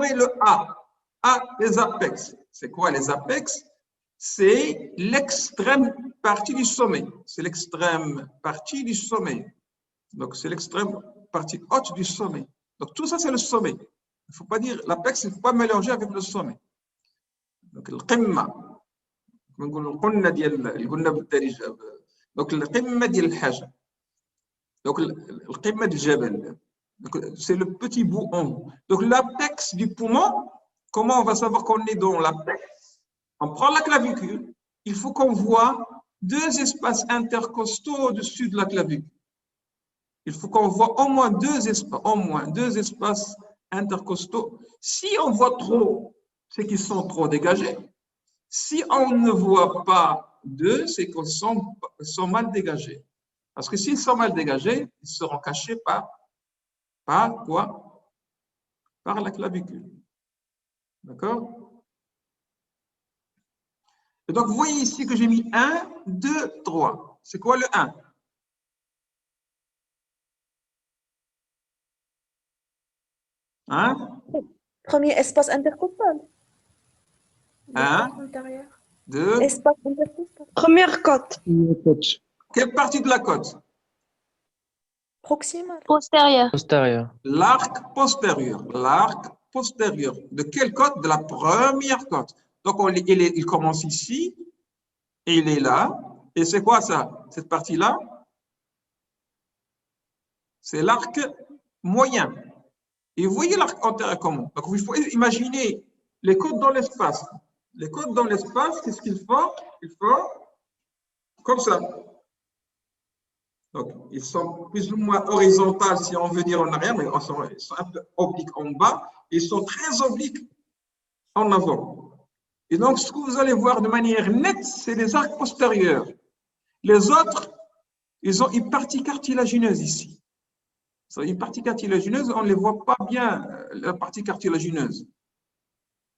avez le A. A, les apex. C'est quoi les apex? C'est l'extrême partie du sommet. C'est l'extrême partie du sommet. Donc, c'est l'extrême partie haute du sommet. Donc, tout ça, c'est le sommet. Il ne faut pas dire l'apex, il ne faut pas mélanger avec le sommet. Donc, le qimma. Donc, le qimma ديال الحاجة. Donc, le qimma du jabal. C'est le petit bout en haut. Donc, l'apex du poumon, comment on va savoir qu'on est dans l'apex? On prend la clavicule, il faut qu'on voit deux espaces intercostaux au-dessus de la clavicule. Il faut qu'on voit au moins deux espaces intercostaux. Si on voit trop, c'est qu'ils sont trop dégagés. Si on ne voit pas deux, c'est qu'ils sont mal dégagés. Parce que s'ils sont mal dégagés, ils seront cachés par quoi? Par la clavicule. D'accord? Et donc, vous voyez ici que j'ai mis 1, 2, 3. C'est quoi le 1? Hein? Premier espace intercostal. 1, 2. Espace intercostal. Première côte. Quelle partie de la côte? Proximal. Postérieur. Postérieur. L'arc postérieur. L'arc postérieur. De quelle côte? De la première côte. Donc, il commence ici et il est là. Et c'est quoi ça? Cette partie-là? C'est l'arc moyen. Et vous voyez l'arc antérieur comment? Donc, il faut imaginer les côtes dans l'espace. Les côtes dans l'espace, qu'est-ce qu'ils font? Ils font comme ça. Donc, ils sont plus ou moins horizontales, si on veut dire en arrière, mais ils sont un peu obliques en bas. Ils sont très obliques en avant. Et donc, ce que vous allez voir de manière nette, c'est les arcs postérieurs. Les autres, ils ont une partie cartilagineuse ici. Une partie cartilagineuse, on ne les voit pas bien, la partie cartilagineuse.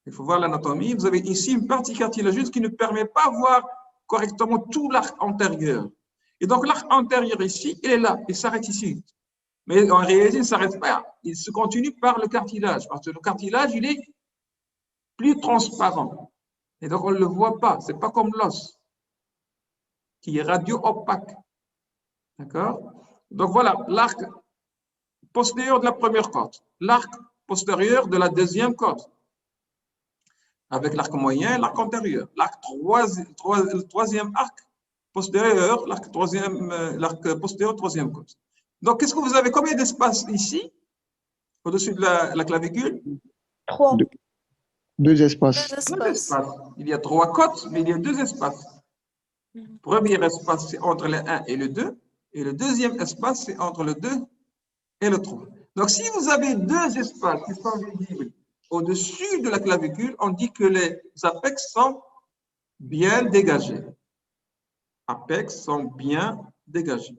Il faut voir l'anatomie. Vous avez ici une partie cartilagineuse qui ne permet pas de voir correctement tout l'arc antérieur. Et donc, l'arc antérieur ici, il est là, il s'arrête ici. Mais en réalité, il ne s'arrête pas. Il se continue par le cartilage, parce que le cartilage, il est plus transparent. Et donc, on ne le voit pas. Ce n'est pas comme l'os, qui est radio-opaque. D'accord? Donc, voilà, l'arc postérieur de la première côte, l'arc postérieur de la deuxième côte, avec l'arc moyen et l'arc antérieur. Le troisième arc postérieur, l'arc postérieur, troisième côte. Donc, qu'est-ce que vous avez? Combien d'espace ici, au-dessus de la clavicule? 3. Deux espaces. Deux espaces. Il y a 3 côtes, mais il y a 2 espaces. Le premier espace, c'est entre le 1 et le 2. Et le deuxième espace, c'est entre le 2 et le 3. Donc, si vous avez 2 espaces qui sont visibles au-dessus de la clavicule, on dit que les apex sont bien dégagés. Apex sont bien dégagés.